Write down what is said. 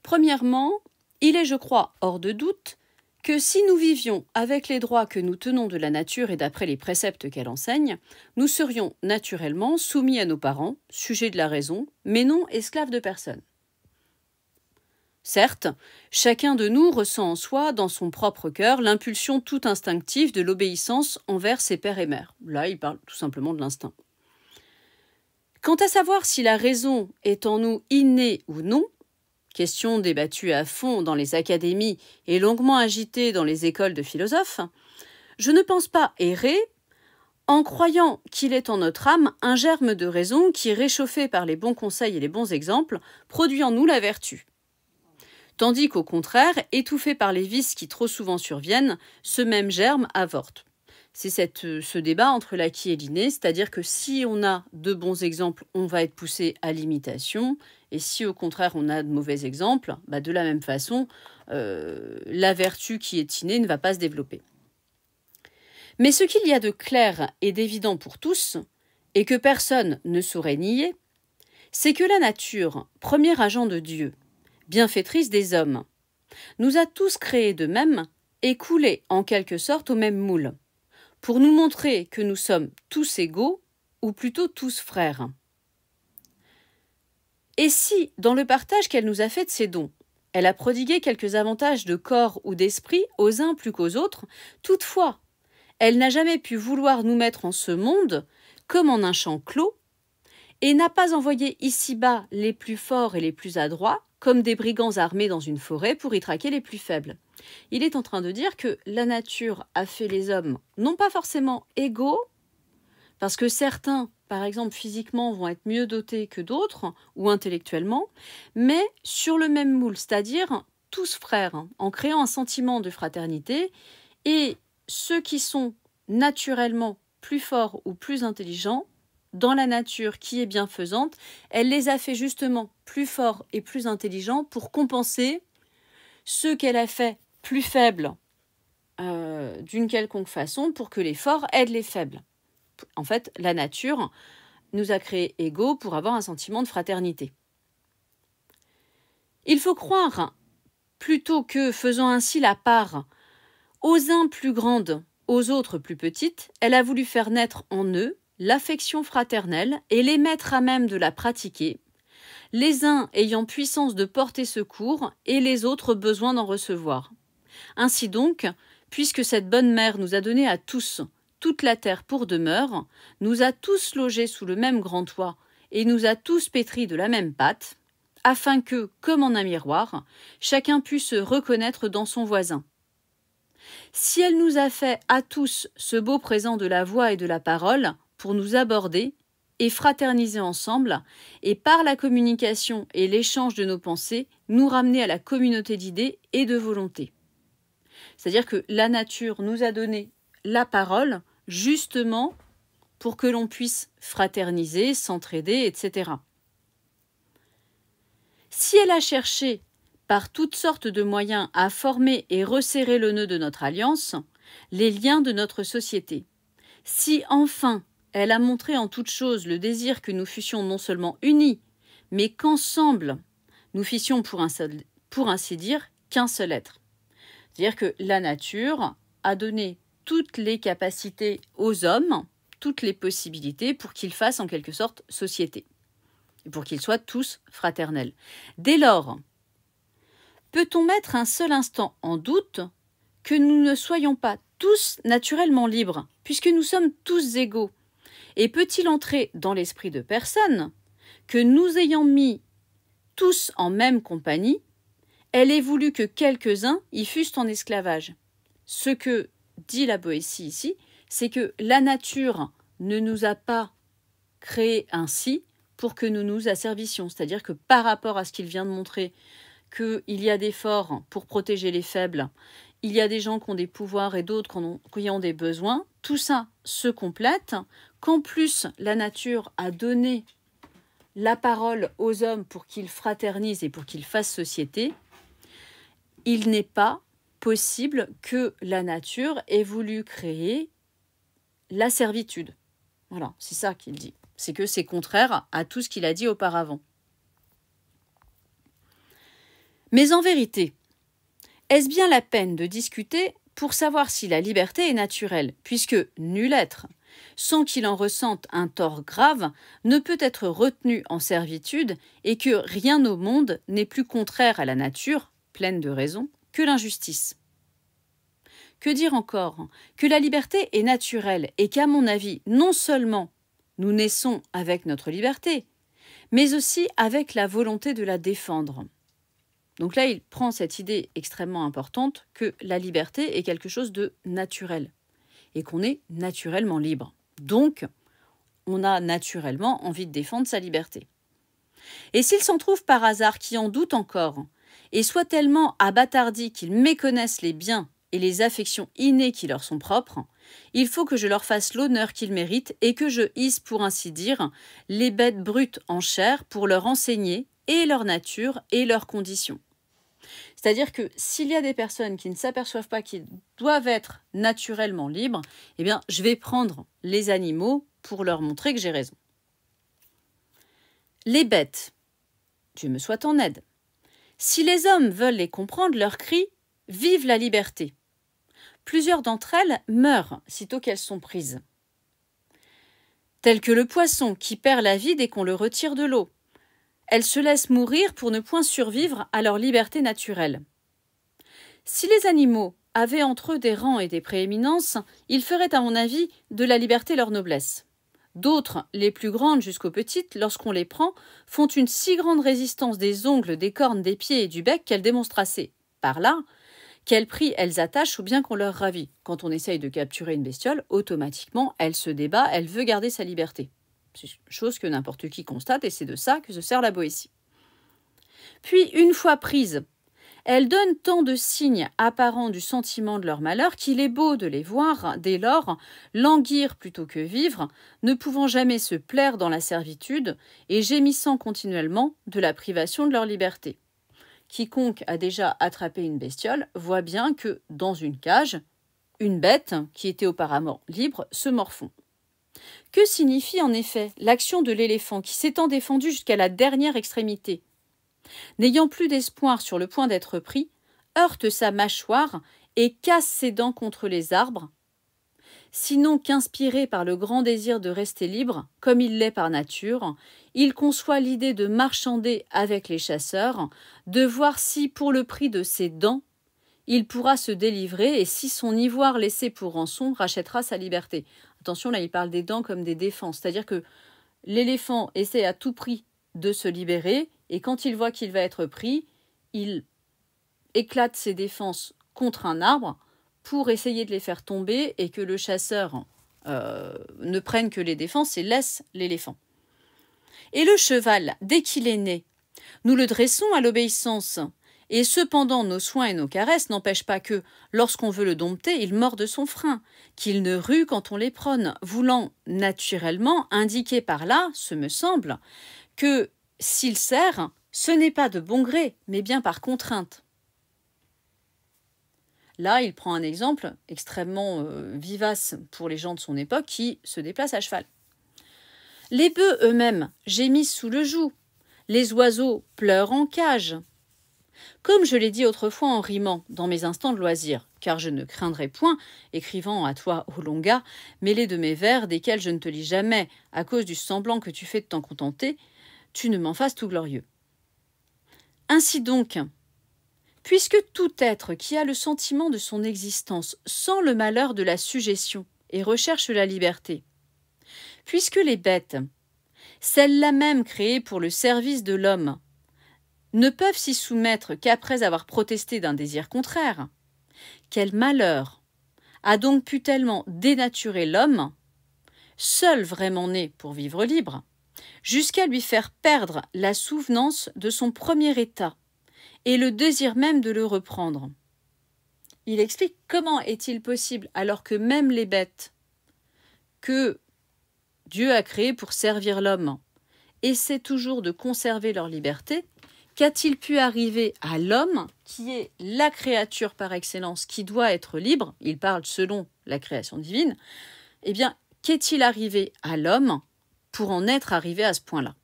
Premièrement, il est, je crois, hors de doute que si nous vivions avec les droits que nous tenons de la nature et d'après les préceptes qu'elle enseigne, nous serions naturellement soumis à nos parents, sujets de la raison, mais non esclaves de personne. Certes, chacun de nous ressent en soi, dans son propre cœur, l'impulsion toute instinctive de l'obéissance envers ses pères et mères. Là, il parle tout simplement de l'instinct. Quant à savoir si la raison est en nous innée ou non, question débattue à fond dans les académies et longuement agitée dans les écoles de philosophes, je ne pense pas errer en croyant qu'il est en notre âme un germe de raison qui, réchauffé par les bons conseils et les bons exemples, produit en nous la vertu. Tandis qu'au contraire, étouffé par les vices qui trop souvent surviennent, ce même germe avorte. C'est ce débat entre l'acquis et l'inné, c'est-à-dire que si on a de bons exemples, on va être poussé à l'imitation, et si au contraire on a de mauvais exemples, de la même façon, la vertu qui est innée ne va pas se développer. Mais ce qu'il y a de clair et d'évident pour tous, et que personne ne saurait nier, c'est que la nature, premier agent de Dieu, bienfaitrice des hommes, nous a tous créés de même et coulés en quelque sorte au même moule, pour nous montrer que nous sommes tous égaux, ou plutôt tous frères. Et si, dans le partage qu'elle nous a fait de ses dons, elle a prodigué quelques avantages de corps ou d'esprit aux uns plus qu'aux autres, toutefois, elle n'a jamais pu vouloir nous mettre en ce monde comme en un champ clos, et n'a pas envoyé ici-bas les plus forts et les plus adroits, comme des brigands armés dans une forêt pour y traquer les plus faibles. Il est en train de dire que la nature a fait les hommes non pas forcément égaux, parce que certains, par exemple physiquement, vont être mieux dotés que d'autres, ou intellectuellement, mais sur le même moule, c'est-à-dire tous frères, en créant un sentiment de fraternité, et ceux qui sont naturellement plus forts ou plus intelligents, dans la nature qui est bienfaisante, elle les a fait justement plus forts et plus intelligents pour compenser ceux qu'elle a fait plus faibles d'une quelconque façon pour que les forts aident les faibles. En fait, la nature nous a créés égaux pour avoir un sentiment de fraternité. Il faut croire, plutôt que faisant ainsi la part aux uns plus grandes, aux autres plus petites, elle a voulu faire naître en eux l'affection fraternelle et les mettre à même de la pratiquer, les uns ayant puissance de porter secours et les autres besoin d'en recevoir. Ainsi donc, puisque cette bonne mère nous a donné à tous toute la terre pour demeure, nous a tous logés sous le même grand toit et nous a tous pétris de la même pâte, afin que, comme en un miroir, chacun puisse se reconnaître dans son voisin. Si elle nous a fait à tous ce beau présent de la voix et de la parole, pour nous aborder et fraterniser ensemble, et par la communication et l'échange de nos pensées, nous ramener à la communauté d'idées et de volonté. C'est-à-dire que la nature nous a donné la parole, justement, pour que l'on puisse fraterniser, s'entraider, etc. Si elle a cherché, par toutes sortes de moyens, à former et resserrer le nœud de notre alliance, les liens de notre société, si enfin elle a montré en toute chose le désir que nous fussions non seulement unis, mais qu'ensemble nous fissions pour ainsi dire qu'un seul être. C'est-à-dire que la nature a donné toutes les capacités aux hommes, toutes les possibilités pour qu'ils fassent en quelque sorte société, et pour qu'ils soient tous fraternels. Dès lors, peut-on mettre un seul instant en doute que nous ne soyons pas tous naturellement libres, puisque nous sommes tous égaux? Et peut-il entrer dans l'esprit de personne que nous ayant mis tous en même compagnie, elle ait voulu que quelques-uns y fussent en esclavage? Ce que dit la Boétie ici, c'est que la nature ne nous a pas créés ainsi pour que nous nous asservissions. C'est-à-dire que par rapport à ce qu'il vient de montrer, qu'il y a des forts pour protéger les faibles, il y a des gens qui ont des pouvoirs et d'autres qui ont des besoins, tout ça se complète, qu'en plus la nature a donné la parole aux hommes pour qu'ils fraternisent et pour qu'ils fassent société, il n'est pas possible que la nature ait voulu créer la servitude. Voilà, c'est ça qu'il dit. C'est que c'est contraire à tout ce qu'il a dit auparavant. Mais en vérité, est-ce bien la peine de discuter pour savoir si la liberté est naturelle, puisque nul être, sans qu'il en ressente un tort grave, ne peut être retenu en servitude et que rien au monde n'est plus contraire à la nature, pleine de raison, que l'injustice. Que dire encore? Que la liberté est naturelle et qu'à mon avis, non seulement nous naissons avec notre liberté, mais aussi avec la volonté de la défendre. Donc là, il prend cette idée extrêmement importante que la liberté est quelque chose de naturel et qu'on est naturellement libre. Donc, on a naturellement envie de défendre sa liberté. Et s'il s'en trouve par hasard qui en doutent encore et soit tellement abâtardis qu'ils méconnaissent les biens et les affections innées qui leur sont propres, il faut que je leur fasse l'honneur qu'ils méritent et que je hisse, pour ainsi dire, les bêtes brutes en chair pour leur enseigner et leur nature et leurs conditions. C'est-à-dire que s'il y a des personnes qui ne s'aperçoivent pas qu'ils doivent être naturellement libres, eh bien, je vais prendre les animaux pour leur montrer que j'ai raison. Les bêtes, Dieu me soit en aide. Si les hommes veulent les comprendre, leur cri « Vive la liberté !» Plusieurs d'entre elles meurent sitôt qu'elles sont prises. Telles que le poisson qui perd la vie dès qu'on le retire de l'eau. Elles se laissent mourir pour ne point survivre à leur liberté naturelle. Si les animaux avaient entre eux des rangs et des prééminences, ils feraient, à mon avis, de la liberté leur noblesse. D'autres, les plus grandes jusqu'aux petites, lorsqu'on les prend, font une si grande résistance des ongles, des cornes, des pieds et du bec qu'elles démontrent assez, par là, quel prix elles attachent au bien qu'on leur ravit. Quand on essaye de capturer une bestiole, automatiquement, elle se débat, elle veut garder sa liberté. C'est une chose que n'importe qui constate et c'est de ça que se sert la Boétie. Puis, une fois prises, elles donnent tant de signes apparents du sentiment de leur malheur qu'il est beau de les voir, dès lors, languir plutôt que vivre, ne pouvant jamais se plaire dans la servitude et gémissant continuellement de la privation de leur liberté. Quiconque a déjà attrapé une bestiole voit bien que, dans une cage, une bête, qui était auparavant libre, se morfond. Que signifie en effet l'action de l'éléphant qui, s'étant défendu jusqu'à la dernière extrémité, n'ayant plus d'espoir sur le point d'être pris, heurte sa mâchoire et casse ses dents contre les arbres, sinon qu'inspiré par le grand désir de rester libre, comme il l'est par nature, il conçoit l'idée de marchander avec les chasseurs, de voir si, pour le prix de ses dents, il pourra se délivrer et si son ivoire laissé pour rançon rachètera sa liberté. Attention, là, il parle des dents comme des défenses, c'est-à-dire que l'éléphant essaie à tout prix de se libérer et quand il voit qu'il va être pris, il éclate ses défenses contre un arbre pour essayer de les faire tomber et que le chasseur ne prenne que les défenses et laisse l'éléphant. Et le cheval, dès qu'il est né, nous le dressons à l'obéissance. Et cependant, nos soins et nos caresses n'empêchent pas que, lorsqu'on veut le dompter, il morde son frein, qu'il ne rue quand on l'éperonne, voulant naturellement indiquer par là, ce me semble, que s'il serre, ce n'est pas de bon gré, mais bien par contrainte. Là, il prend un exemple extrêmement vivace pour les gens de son époque qui se déplacent à cheval. Les bœufs eux-mêmes gémissent sous le joug, les oiseaux pleurent en cage. Comme je l'ai dit autrefois en rimant dans mes instants de loisir, car je ne craindrai point, écrivant à toi au long gars, mêlé de mes vers desquels je ne te lis jamais à cause du semblant que tu fais de t'en contenter, tu ne m'en fasses tout glorieux. Ainsi donc, puisque tout être qui a le sentiment de son existence sent le malheur de la sujétion et recherche la liberté, puisque les bêtes, celles-là même créées pour le service de l'homme, ne peuvent s'y soumettre qu'après avoir protesté d'un désir contraire, quel malheur a donc pu tellement dénaturer l'homme, seul vraiment né pour vivre libre, jusqu'à lui faire perdre la souvenance de son premier état et le désir même de le reprendre. Il explique comment est-il possible, alors que même les bêtes que Dieu a créées pour servir l'homme essaient toujours de conserver leur liberté, qu'a-t-il pu arriver à l'homme, qui est la créature par excellence, qui doit être libre, il parle selon la création divine, eh bien, qu'est-il arrivé à l'homme pour en être arrivé à ce point-là?